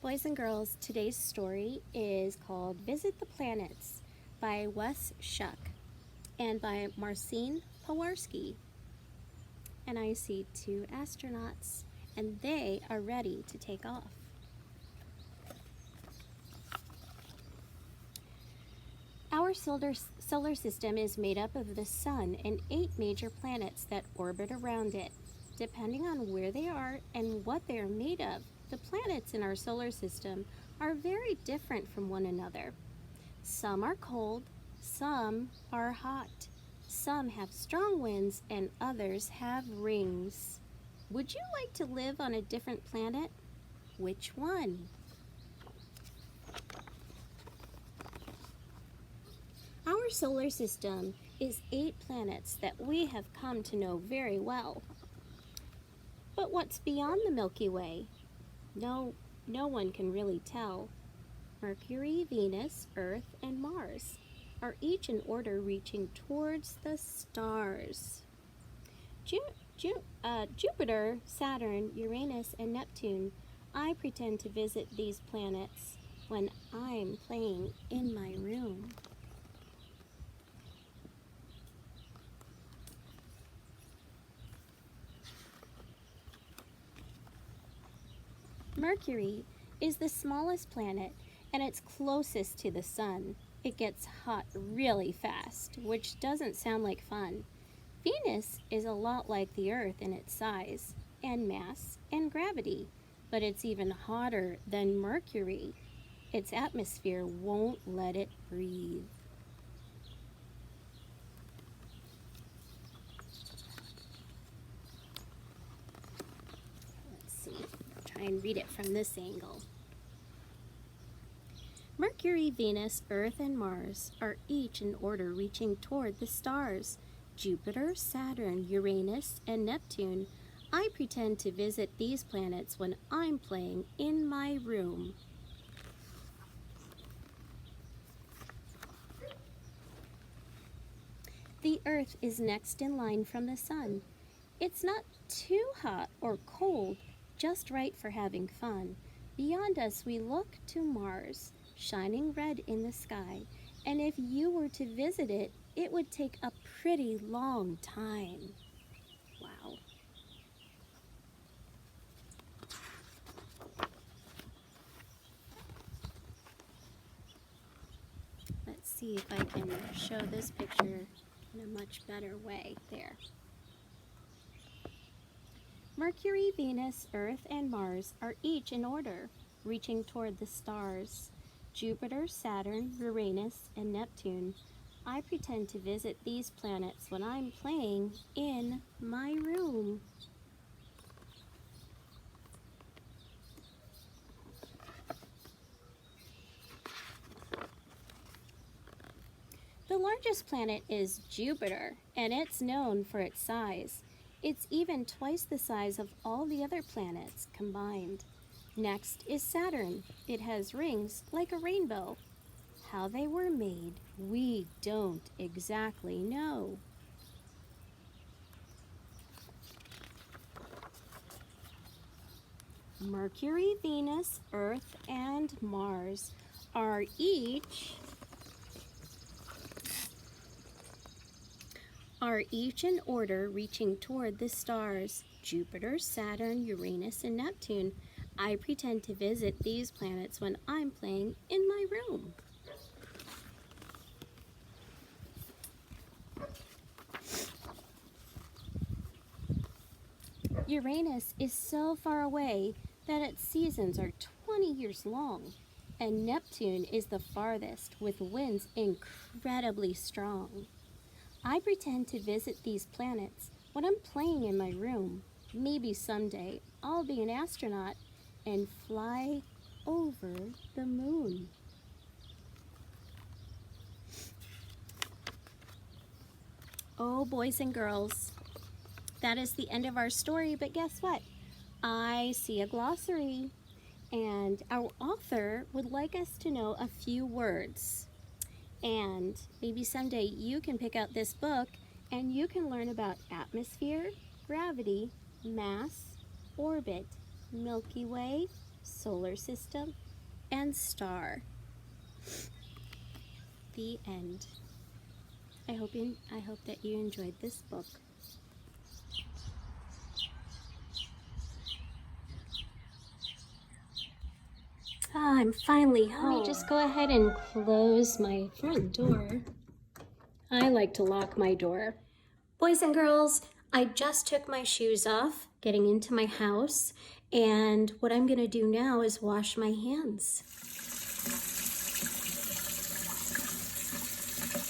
Boys and girls, today's story is called Visit the Planets by Wes Schuck and by Marcin Pawarski. And I see two astronauts, and they are ready to take off. Our solar system is made up of the sun and 8 major planets that orbit around it. Depending on where they are and what they are made of, the planets in our solar system are very different from one another. Some are cold, some are hot. Some have strong winds and others have rings. Would you like to live on a different planet? Which one? Our solar system is 8 planets that we have come to know very well. But what's beyond the Milky Way? No one can really tell. Mercury, Venus, Earth, and Mars are each in order reaching towards the stars. Jupiter, Saturn, Uranus, and Neptune, I pretend to visit these planets when I'm playing in my room. Mercury is the smallest planet and it's closest to the sun. It gets hot really fast, which doesn't sound like fun. Venus is a lot like the Earth in its size and mass and gravity, but it's even hotter than Mercury. Its atmosphere won't let it breathe. Try and read it from this angle. Mercury, Venus, Earth, and Mars are each in order reaching toward the stars. Jupiter, Saturn, Uranus, and Neptune. I pretend to visit these planets when I'm playing in my room. The Earth is next in line from the sun. It's not too hot or cold, just right for having fun. Beyond us we look to Mars, shining red in the sky, and if you were to visit it, it would take a pretty long time. Wow. Let's see if I can show this picture in a much better way. There. Mercury, Venus, Earth, and Mars are each in order, reaching toward the stars. Jupiter, Saturn, Uranus, and Neptune. I pretend to visit these planets when I'm playing in my room. The largest planet is Jupiter, and it's known for its size. It's even twice the size of all the other planets combined. Next is Saturn. It has rings like a rainbow. How they were made, we don't exactly know. Mercury, Venus, Earth, and Mars are each in order reaching toward the stars. Jupiter, Saturn, Uranus, and Neptune. I pretend to visit these planets when I'm playing in my room. Uranus is so far away that its seasons are 20 years long, and Neptune is the farthest, with winds incredibly strong. I pretend to visit these planets when I'm playing in my room. Maybe someday I'll be an astronaut and fly over the moon. Oh, boys and girls, that is the end of our story, but guess what? I see a glossary, and our author would like us to know a few words. And maybe someday you can pick out this book and you can learn about atmosphere, gravity, mass, orbit, Milky Way, solar system, and star. The end. I hope that you enjoyed this book. I'm finally home. Let me just go ahead and close my front door. I like to lock my door. Boys and girls, I just took my shoes off, getting into my house, and what I'm gonna do now is wash my hands.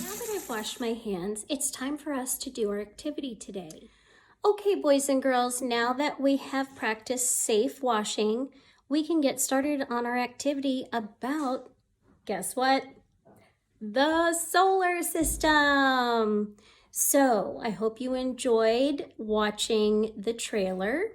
Now that I've washed my hands, it's time for us to do our activity today. Okay, boys and girls, now that we have practiced safe washing, we can get started on our activity about, guess what? The solar system. So I hope you enjoyed watching the trailer,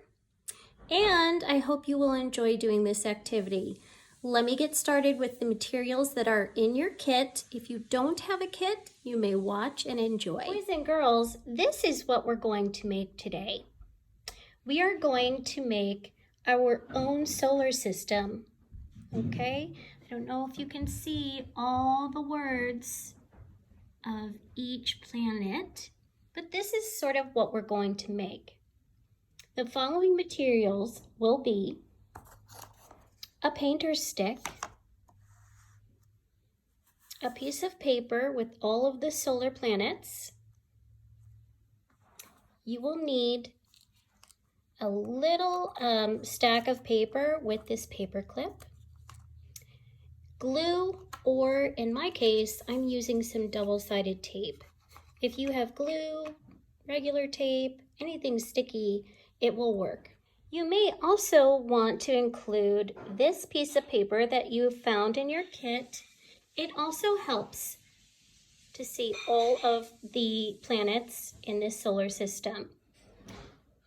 and I hope you will enjoy doing this activity. Let me get started with the materials that are in your kit. If you don't have a kit, you may watch and enjoy. Boys and girls, this is what we're going to make today. We are going to make our own solar system, okay? I don't know if you can see all the words of each planet, but this is sort of what we're going to make. The following materials will be a painter's stick, a piece of paper with all of the solar planets. You will need a little stack of paper with this paper clip, glue, or in my case, I'm using some double-sided tape. If you have glue, regular tape, anything sticky, it will work. You may also want to include this piece of paper that you found in your kit. It also helps to see all of the planets in this solar system.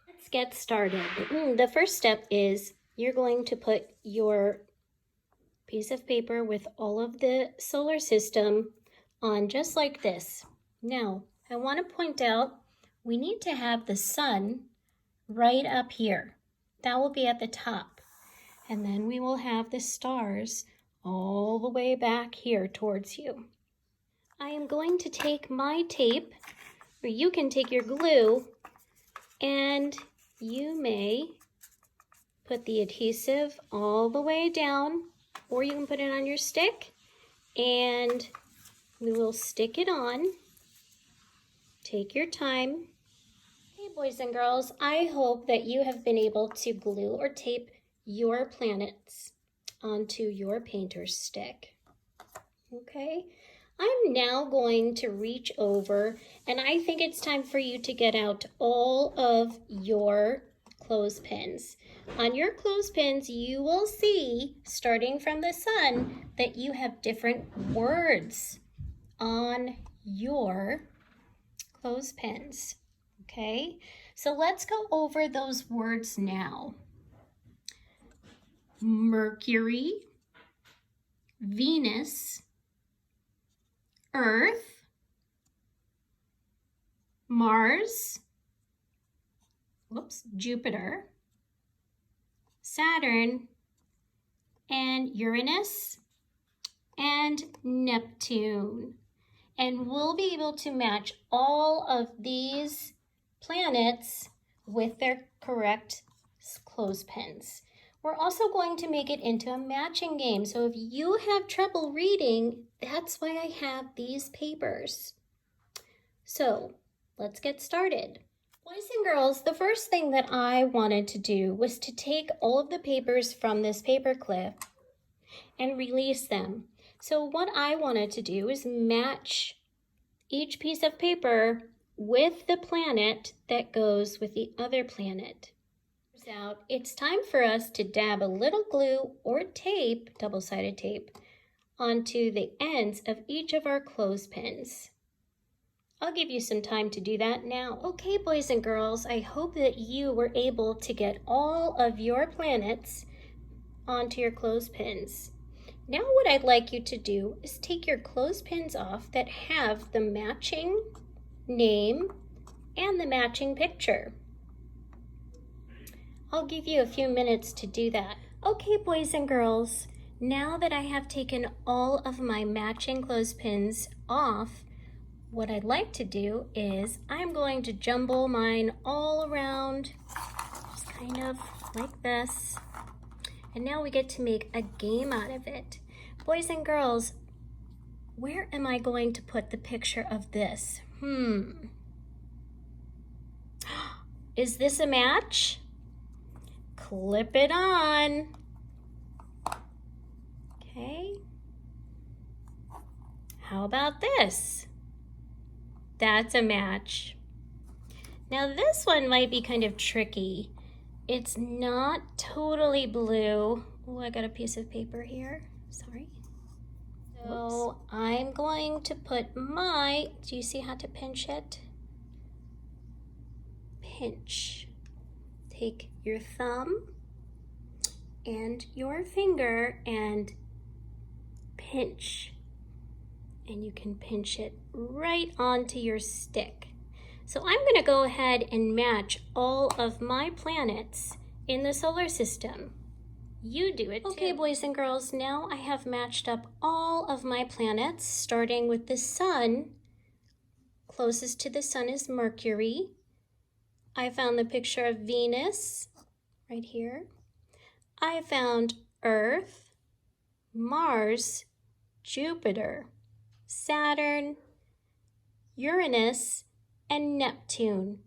Let's get started. The first step is you're going to put your piece of paper with all of the solar system on just like this. Now, I want to point out we need to have the sun right up here. That will be at the top. And then we will have the stars all the way back here towards you. I am going to take my tape, or you can take your glue, and you may put the adhesive all the way down, or you can put it on your stick, and we will stick it on. Take your time. Hey boys and girls, I hope that you have been able to glue or tape your planets onto your painter's stick. Okay, I'm now going to reach over, and I think it's time for you to get out all of your clothespins. On your clothespins, you will see, starting from the sun, that you have different words on your clothespins. Okay, so let's go over those words now. Mercury, Venus, Earth, Mars, Jupiter, Saturn, and Uranus, and Neptune. And we'll be able to match all of these planets with their correct clothespins. We're also going to make it into a matching game. So if you have trouble reading, that's why I have these papers. So let's get started. Boys and girls, the first thing that I wanted to do was to take all of the papers from this paper clip and release them. So what I wanted to do is match each piece of paper with the planet that goes with the other planet. It's time for us to dab a little glue or tape, double-sided tape, onto the ends of each of our clothespins. I'll give you some time to do that now. Okay, boys and girls, I hope that you were able to get all of your planets onto your clothespins. Now what I'd like you to do is take your clothespins off that have the matching name and the matching picture. I'll give you a few minutes to do that. Okay, boys and girls, now that I have taken all of my matching clothespins off, what I'd like to do is I'm going to jumble mine all around, just kind of like this. And now we get to make a game out of it. Boys and girls, where am I going to put the picture of this? Is this a match? Clip it on. Okay. How about this? That's a match. Now this one might be kind of tricky. It's not totally blue. Oh, I got a piece of paper here. Sorry. So I'm going to put do you see how to pinch it? Pinch. Take your thumb and your finger and pinch. And you can pinch it right onto your stick. So I'm going to go ahead and match all of my planets in the solar system. You do it too. Okay, boys and girls, now I have matched up all of my planets, starting with the sun. Closest to the sun is Mercury. I found the picture of Venus right here. I found Earth, Mars, Jupiter, Saturn, Uranus, and Neptune.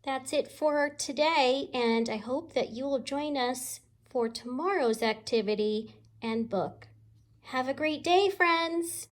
That's it for today, and I hope that you will join us for tomorrow's activity and book. Have a great day, friends!